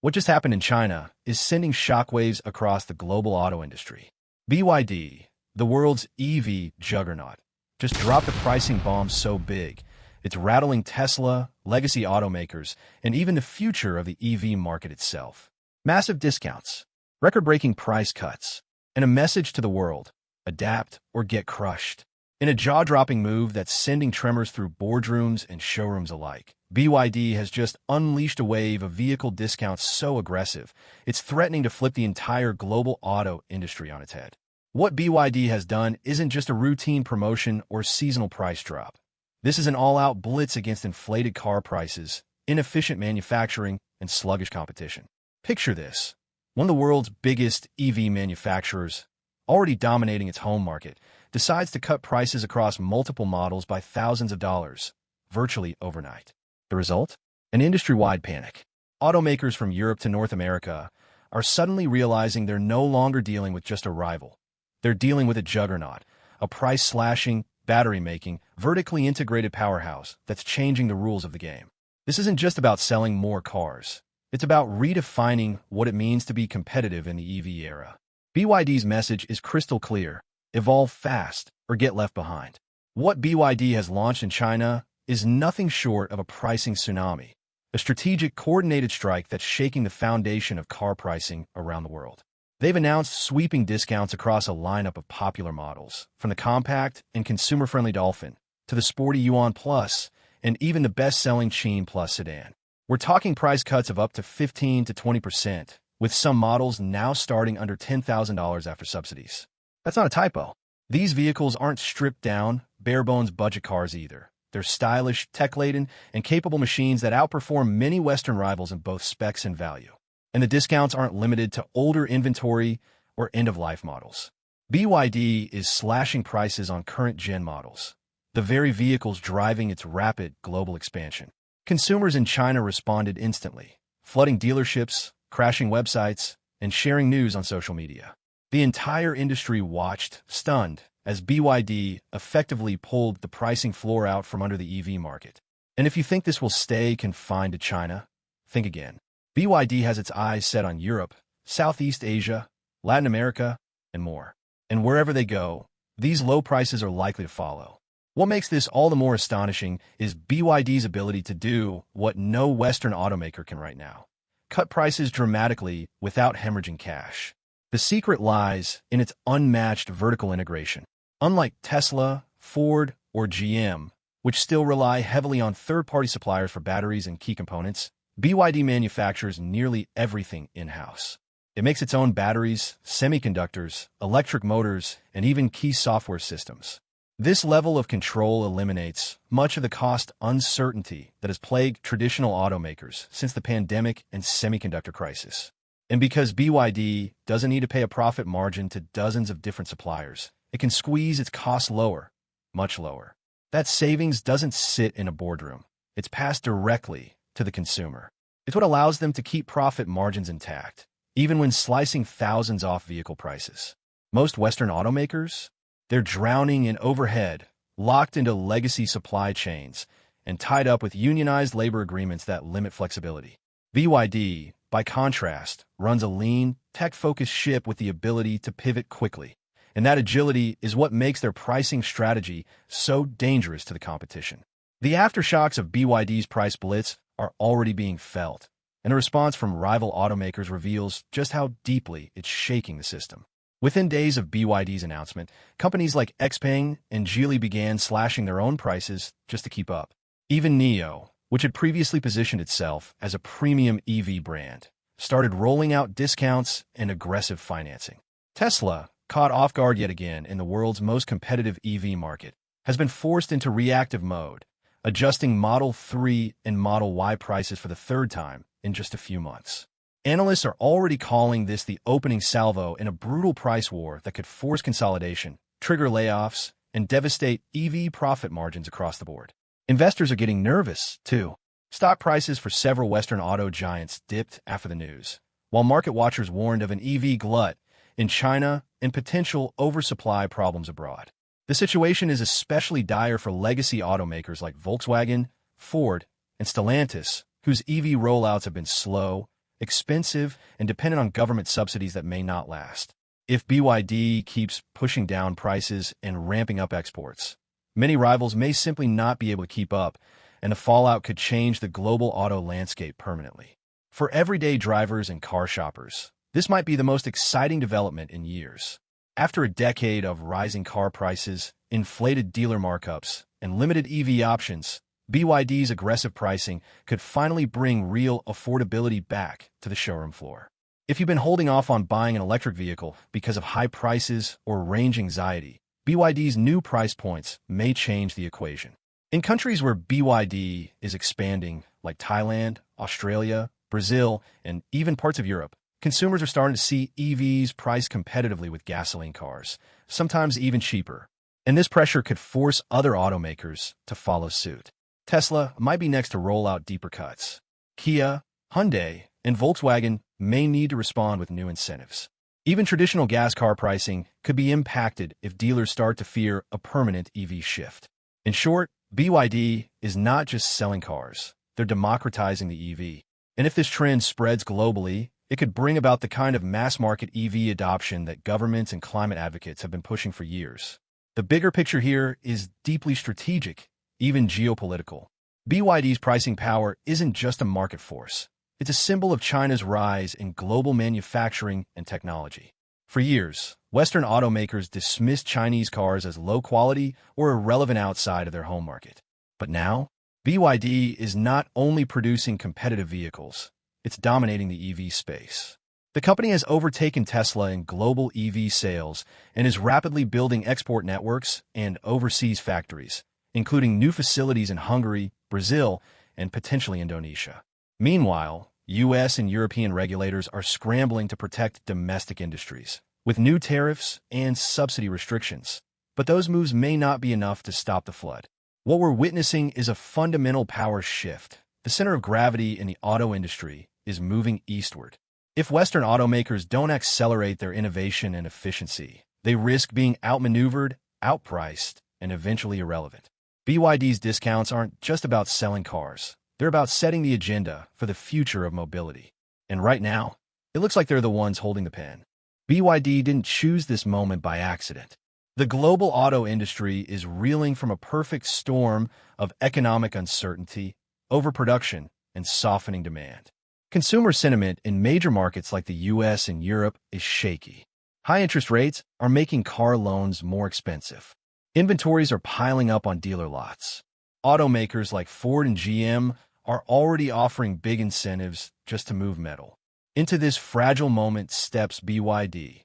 What just happened in China is sending shockwaves across the global auto industry. BYD, the world's EV juggernaut, just dropped a pricing bomb so big, it's rattling Tesla, legacy automakers, and even the future of the EV market itself. Massive discounts, record-breaking price cuts, and a message to the world: adapt or get crushed. In a jaw-dropping move that's sending tremors through boardrooms and showrooms alike, BYD has just unleashed a wave of vehicle discounts so aggressive, it's threatening to flip the entire global auto industry on its head. What BYD has done isn't just a routine promotion or seasonal price drop. This is an all-out blitz against inflated car prices, inefficient manufacturing, and sluggish competition. Picture this: one of the world's biggest EV manufacturers, already dominating its home market, decides to cut prices across multiple models by thousands of dollars, virtually overnight. The result? An industry-wide panic. Automakers from Europe to North America are suddenly realizing they're no longer dealing with just a rival. They're dealing with a juggernaut, a price-slashing, battery-making, vertically integrated powerhouse that's changing the rules of the game. This isn't just about selling more cars. It's about redefining what it means to be competitive in the EV era. BYD's message is crystal clear: evolve fast or get left behind. What BYD has launched in China is nothing short of a pricing tsunami, a strategic, coordinated strike that's shaking the foundation of car pricing around the world. They've announced sweeping discounts across a lineup of popular models, from the compact and consumer-friendly Dolphin to the sporty Yuan Plus and even the best-selling Qin Plus sedan. We're talking price cuts of up to 15 to 20%, with some models now starting under $10,000 after subsidies. That's not a typo. These vehicles aren't stripped-down, bare-bones budget cars either. They're stylish, tech-laden, and capable machines that outperform many Western rivals in both specs and value. And the discounts aren't limited to older inventory or end-of-life models. BYD is slashing prices on current-gen models, the very vehicles driving its rapid global expansion. Consumers in China responded instantly, flooding dealerships, crashing websites, and sharing news on social media. The entire industry watched, stunned, as BYD effectively pulled the pricing floor out from under the EV market. And if you think this will stay confined to China, think again. BYD has its eyes set on Europe, Southeast Asia, Latin America, and more. And wherever they go, these low prices are likely to follow. What makes this all the more astonishing is BYD's ability to do what no Western automaker can right now: cut prices dramatically without hemorrhaging cash. The secret lies in its unmatched vertical integration. Unlike Tesla, Ford, or GM, which still rely heavily on third-party suppliers for batteries and key components, BYD manufactures nearly everything in-house. It makes its own batteries, semiconductors, electric motors, and even key software systems. This level of control eliminates much of the cost uncertainty that has plagued traditional automakers since the pandemic and semiconductor crisis. And because BYD doesn't need to pay a profit margin to dozens of different suppliers, it can squeeze its costs lower, much lower. That savings doesn't sit in a boardroom. It's passed directly to the consumer. It's what allows them to keep profit margins intact, even when slicing thousands off vehicle prices. Most Western automakers, they're drowning in overhead, locked into legacy supply chains, and tied up with unionized labor agreements that limit flexibility. BYD, by contrast, runs a lean, tech-focused ship with the ability to pivot quickly. And that agility is what makes their pricing strategy so dangerous to the competition. The aftershocks of BYD's price blitz are already being felt, and a response from rival automakers reveals just how deeply it's shaking the system. Within days of BYD's announcement, companies like XPeng and Geely began slashing their own prices just to keep up. Even NIO, which had previously positioned itself as a premium EV brand, started rolling out discounts and aggressive financing. Tesla, caught off guard yet again in the world's most competitive EV market, has been forced into reactive mode, adjusting Model 3 and Model Y prices for the third time in just a few months. Analysts are already calling this the opening salvo in a brutal price war that could force consolidation, trigger layoffs, and devastate EV profit margins across the board. Investors are getting nervous, too. Stock prices for several Western auto giants dipped after the news, while market watchers warned of an EV glut in China and potential oversupply problems abroad. The situation is especially dire for legacy automakers like Volkswagen, Ford, and Stellantis, whose EV rollouts have been slow expensive, and dependent on government subsidies that may not last. If BYD keeps pushing down prices and ramping up exports, many rivals may simply not be able to keep up, and the fallout could change the global auto landscape permanently. For everyday drivers and car shoppers, this might be the most exciting development in years. After a decade of rising car prices, inflated dealer markups, and limited EV options, BYD's aggressive pricing could finally bring real affordability back to the showroom floor. If you've been holding off on buying an electric vehicle because of high prices or range anxiety, BYD's new price points may change the equation. In countries where BYD is expanding, like Thailand, Australia, Brazil, and even parts of Europe, consumers are starting to see EVs priced competitively with gasoline cars, sometimes even cheaper. And this pressure could force other automakers to follow suit. Tesla might be next to roll out deeper cuts. Kia, Hyundai, and Volkswagen may need to respond with new incentives. Even traditional gas car pricing could be impacted if dealers start to fear a permanent EV shift. In short, BYD is not just selling cars, they're democratizing the EV. And if this trend spreads globally, it could bring about the kind of mass-market EV adoption that governments and climate advocates have been pushing for years. The bigger picture here is deeply strategic, even geopolitical. BYD's pricing power isn't just a market force. It's a symbol of China's rise in global manufacturing and technology. For years, Western automakers dismissed Chinese cars as low quality or irrelevant outside of their home market. But now, BYD is not only producing competitive vehicles, it's dominating the EV space. The company has overtaken Tesla in global EV sales and is rapidly building export networks and overseas factories, including new facilities in Hungary, Brazil, and potentially Indonesia. Meanwhile, U.S. and European regulators are scrambling to protect domestic industries, with new tariffs and subsidy restrictions. But those moves may not be enough to stop the flood. What we're witnessing is a fundamental power shift. The center of gravity in the auto industry is moving eastward. If Western automakers don't accelerate their innovation and efficiency, they risk being outmaneuvered, outpriced, and eventually irrelevant. BYD's discounts aren't just about selling cars. They're about setting the agenda for the future of mobility. And right now, it looks like they're the ones holding the pen. BYD didn't choose this moment by accident. The global auto industry is reeling from a perfect storm of economic uncertainty, overproduction, and softening demand. Consumer sentiment in major markets like the US and Europe is shaky. High interest rates are making car loans more expensive. Inventories are piling up on dealer lots. Automakers like Ford and GM are already offering big incentives just to move metal. Into this fragile moment steps BYD,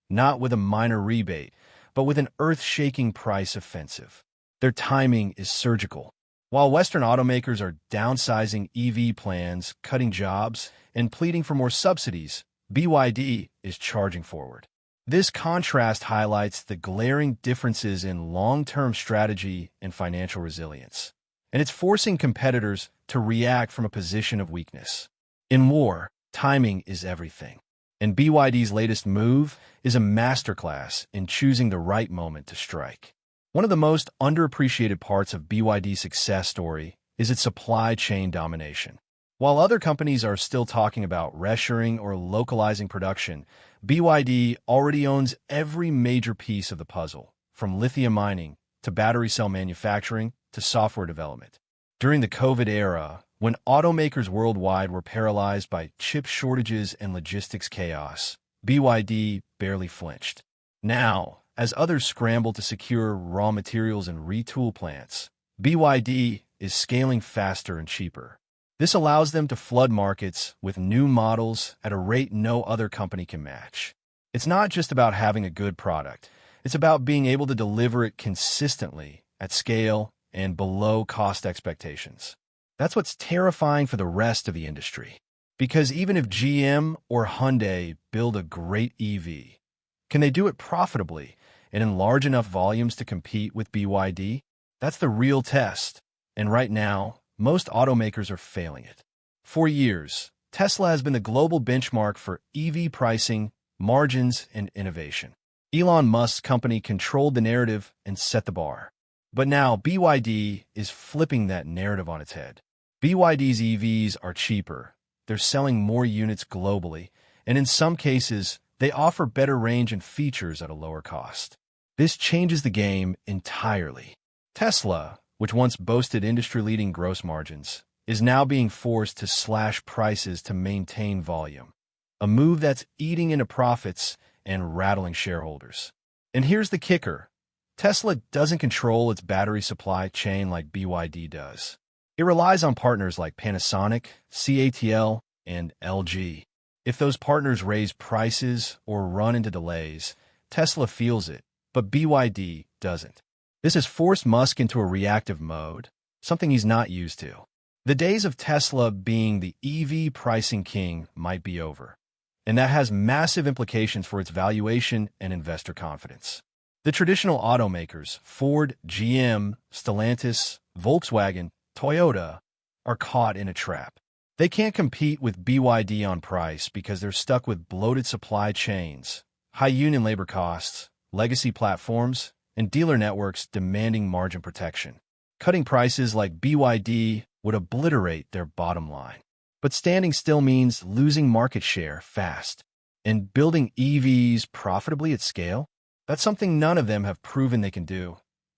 not with a minor rebate, but with an earth-shaking price offensive. Their timing is surgical. While Western automakers are downsizing EV plans, cutting jobs, and pleading for more subsidies, BYD is charging forward. This contrast highlights the glaring differences in long-term strategy and financial resilience, and it's forcing competitors to react from a position of weakness. In war, timing is everything, and BYD's latest move is a masterclass in choosing the right moment to strike. One of the most underappreciated parts of BYD's success story is its supply chain domination. While other companies are still talking about reshoring or localizing production, BYD already owns every major piece of the puzzle, from lithium mining to battery cell manufacturing to software development. During the COVID era, when automakers worldwide were paralyzed by chip shortages and logistics chaos, BYD barely flinched. Now, as others scramble to secure raw materials and retool plants, BYD is scaling faster and cheaper. This allows them to flood markets with new models at a rate no other company can match. It's not just about having a good product. It's about being able to deliver it consistently, at scale, and below cost expectations. That's what's terrifying for the rest of the industry. Because even if GM or Hyundai build a great EV, can they do it profitably and in large enough volumes to compete with BYD? That's the real test. And right now, most automakers are failing it. For years, Tesla has been the global benchmark for EV pricing, margins, and innovation. Elon Musk's company controlled the narrative and set the bar. But now BYD is flipping that narrative on its head. BYD's EVs are cheaper, they're selling more units globally, and in some cases, they offer better range and features at a lower cost. This changes the game entirely. Tesla, which once boasted industry-leading gross margins, is now being forced to slash prices to maintain volume, a move that's eating into profits and rattling shareholders. And here's the kicker. Tesla doesn't control its battery supply chain like BYD does. It relies on partners like Panasonic, CATL, and LG. If those partners raise prices or run into delays, Tesla feels it, but BYD doesn't. This has forced Musk into a reactive mode, something he's not used to. The days of Tesla being the EV pricing king might be over, and that has massive implications for its valuation and investor confidence. The traditional automakers, Ford, GM, Stellantis, Volkswagen, Toyota, are caught in a trap. They can't compete with BYD on price because they're stuck with bloated supply chains, high union labor costs, legacy platforms, and dealer networks demanding margin protection. Cutting prices like BYD would obliterate their bottom line. But standing still means losing market share fast. And building EVs profitably at scale? That's something none of them have proven they can do.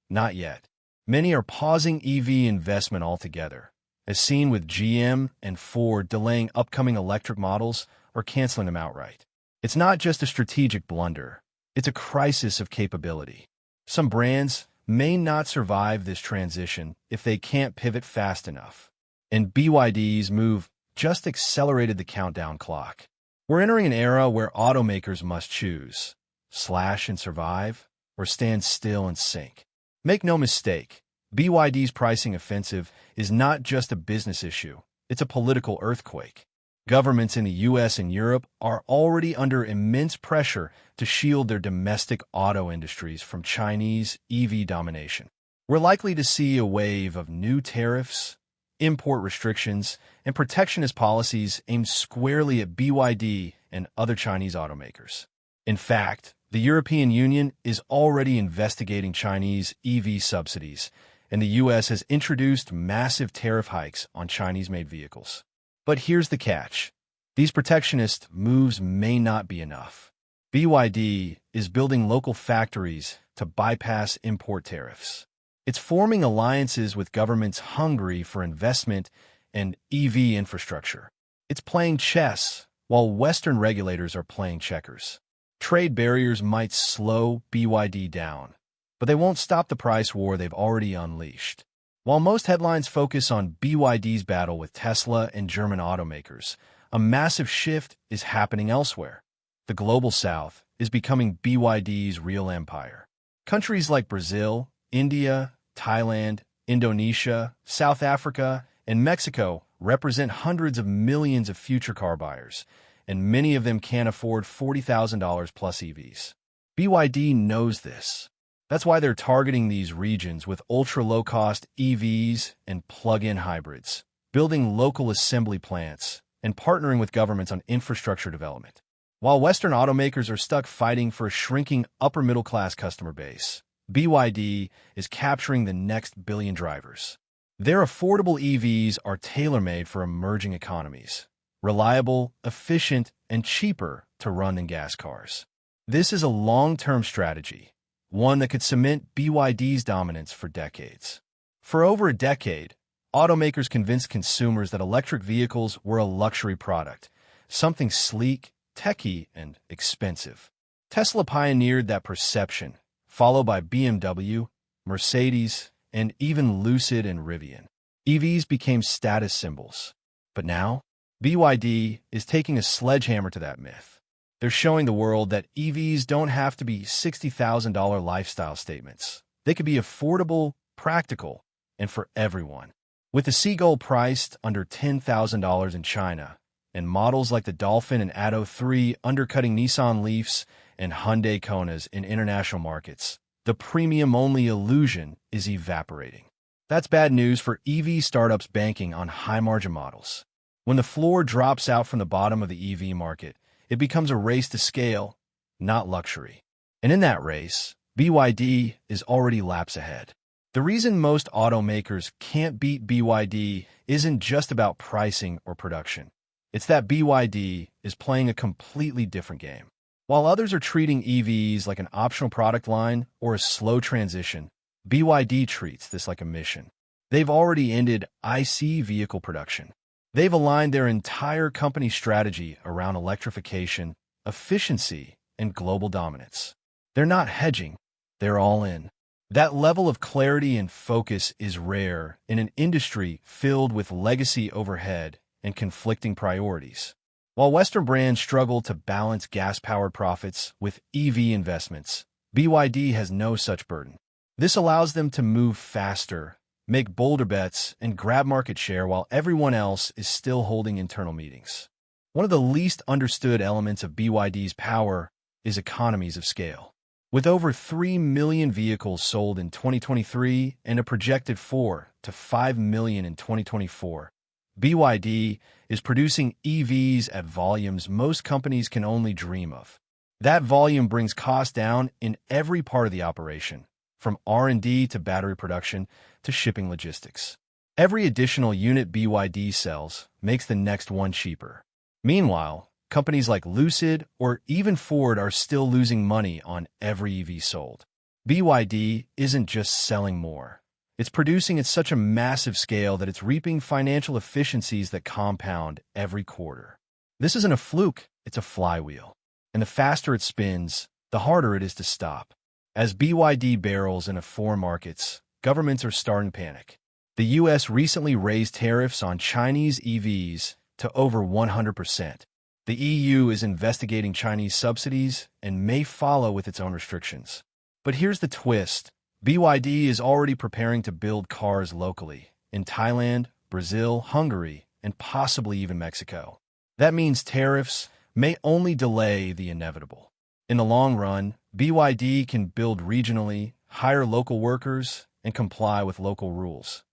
Not yet. Many are pausing EV investment altogether, as seen with GM and Ford delaying upcoming electric models or canceling them outright. It's not just a strategic blunder. It's a crisis of capability. Some brands may not survive this transition if they can't pivot fast enough. And BYD's move just accelerated the countdown clock. We're entering an era where automakers must choose: slash and survive, or stand still and sink. Make no mistake, BYD's pricing offensive is not just a business issue, it's a political earthquake. Governments in the US and Europe are already under immense pressure to shield their domestic auto industries from Chinese EV domination. We're likely to see a wave of new tariffs, import restrictions, and protectionist policies aimed squarely at BYD and other Chinese automakers. In fact, the European Union is already investigating Chinese EV subsidies, and the US has introduced massive tariff hikes on Chinese-made vehicles. But here's the catch. These protectionist moves may not be enough. BYD is building local factories to bypass import tariffs. It's forming alliances with governments hungry for investment and EV infrastructure. It's playing chess while Western regulators are playing checkers. Trade barriers might slow BYD down, but they won't stop the price war they've already unleashed. While most headlines focus on BYD's battle with Tesla and German automakers, a massive shift is happening elsewhere. The Global South is becoming BYD's real empire. Countries like Brazil, India, Thailand, Indonesia, South Africa, and Mexico represent hundreds of millions of future car buyers, and many of them can't afford $40,000 plus EVs. BYD knows this. That's why they're targeting these regions with ultra-low-cost EVs and plug-in hybrids, building local assembly plants, and partnering with governments on infrastructure development. While Western automakers are stuck fighting for a shrinking upper-middle-class customer base, BYD is capturing the next billion drivers. Their affordable EVs are tailor-made for emerging economies, reliable, efficient, and cheaper to run than gas cars. This is a long-term strategy, one that could cement BYD's dominance for decades. For over a decade, automakers convinced consumers that electric vehicles were a luxury product, something sleek, techy, and expensive. Tesla pioneered that perception, followed by BMW, Mercedes, and even Lucid and Rivian. EVs became status symbols. But now, BYD is taking a sledgehammer to that myth. They're showing the world that EVs don't have to be $60,000 lifestyle statements. They could be affordable, practical, and for everyone. With the Seagull priced under $10,000 in China, and models like the Dolphin and Atto 3 undercutting Nissan Leafs and Hyundai Konas in international markets, the premium-only illusion is evaporating. That's bad news for EV startups banking on high-margin models. When the floor drops out from the bottom of the EV market, it becomes a race to scale, not luxury. And in that race, BYD is already laps ahead. The reason most automakers can't beat BYD isn't just about pricing or production. It's that BYD is playing a completely different game. While others are treating EVs like an optional product line or a slow transition, BYD treats this like a mission. They've already ended ICE vehicle production. They've aligned their entire company strategy around electrification, efficiency, and global dominance. They're not hedging, they're all in. That level of clarity and focus is rare in an industry filled with legacy overhead and conflicting priorities. While Western brands struggle to balance gas-powered profits with EV investments, BYD has no such burden. This allows them to move faster, make bolder bets, and grab market share while everyone else is still holding internal meetings. One of the least understood elements of BYD's power is economies of scale. With over 3 million vehicles sold in 2023 and a projected 4 to 5 million in 2024, BYD is producing EVs at volumes most companies can only dream of. That volume brings costs down in every part of the operation, from R&D to battery production to shipping logistics. Every additional unit BYD sells makes the next one cheaper. Meanwhile, companies like Lucid or even Ford are still losing money on every EV sold. BYD isn't just selling more. It's producing at such a massive scale that it's reaping financial efficiencies that compound every quarter. This isn't a fluke, it's a flywheel. And the faster it spins, the harder it is to stop. As BYD barrels into foreign markets, governments are starting to panic. The U.S. recently raised tariffs on Chinese EVs to over 100%. The EU is investigating Chinese subsidies and may follow with its own restrictions. But here's the twist. BYD is already preparing to build cars locally in Thailand, Brazil, Hungary, and possibly even Mexico. That means tariffs may only delay the inevitable. In the long run, BYD can build regionally, hire local workers, and comply with local rules,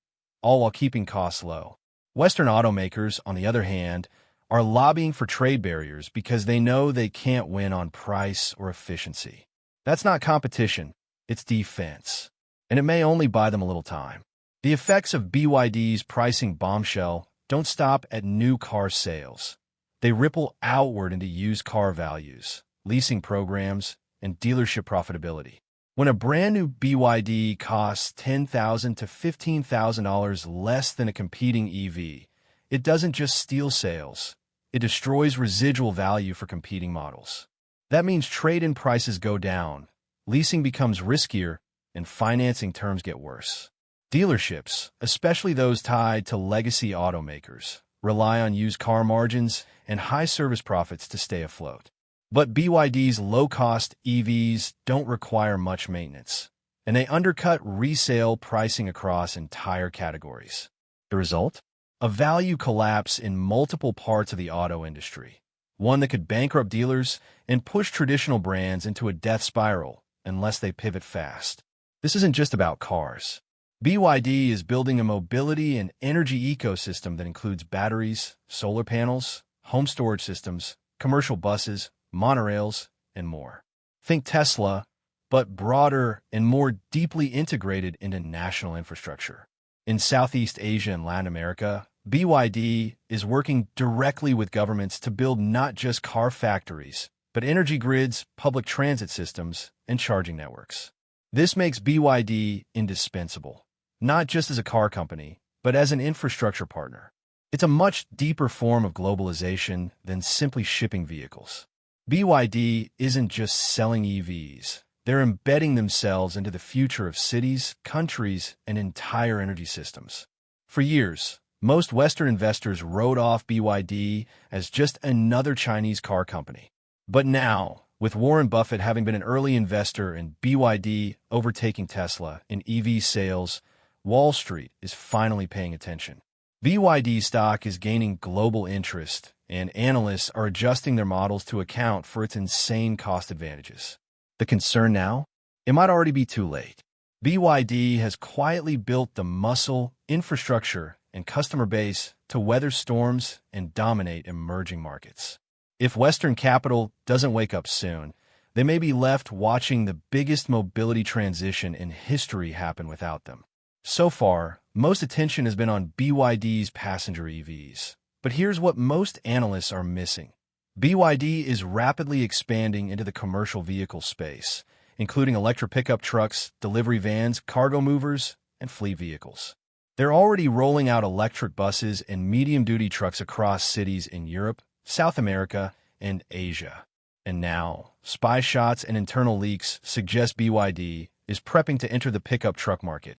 all while keeping costs low. Western automakers, on the other hand, are lobbying for trade barriers because they know they can't win on price or efficiency. That's not competition, it's defense. And it may only buy them a little time. The effects of BYD's pricing bombshell don't stop at new car sales. They ripple outward into used car values, leasing programs, and dealership profitability. When a brand new BYD costs $10,000 to $15,000 less than a competing EV, it doesn't just steal sales, it destroys residual value for competing models. That means trade-in prices go down, leasing becomes riskier, and financing terms get worse. Dealerships, especially those tied to legacy automakers, rely on used car margins and high service profits to stay afloat. But BYD's low-cost EVs don't require much maintenance, and they undercut resale pricing across entire categories. The result? A value collapse in multiple parts of the auto industry, one that could bankrupt dealers and push traditional brands into a death spiral unless they pivot fast. This isn't just about cars. BYD is building a mobility and energy ecosystem that includes batteries, solar panels, home storage systems, commercial buses, monorails, and more. Think Tesla, but broader and more deeply integrated into national infrastructure. In Southeast Asia and Latin America, BYD is working directly with governments to build not just car factories, but energy grids, public transit systems, and charging networks. This makes BYD indispensable, not just as a car company, but as an infrastructure partner. It's a much deeper form of globalization than simply shipping vehicles. BYD isn't just selling EVs. They're embedding themselves into the future of cities, countries, and entire energy systems. For years, most Western investors wrote off BYD as just another Chinese car company. But now, with Warren Buffett having been an early investor and BYD overtaking Tesla in EV sales, Wall Street is finally paying attention. BYD stock is gaining global interest, and analysts are adjusting their models to account for its insane cost advantages. The concern now? It might already be too late. BYD has quietly built the muscle, infrastructure, and customer base to weather storms and dominate emerging markets. If Western capital doesn't wake up soon, they may be left watching the biggest mobility transition in history happen without them. So far, most attention has been on BYD's passenger EVs, But here's what most analysts are missing. BYD is rapidly expanding into the commercial vehicle space, including electric pickup trucks, delivery vans, cargo movers, and fleet vehicles. They're already rolling out electric buses and medium-duty trucks across cities in Europe, South America, and Asia. And now, spy shots and internal leaks suggest BYD is prepping to enter the pickup truck market.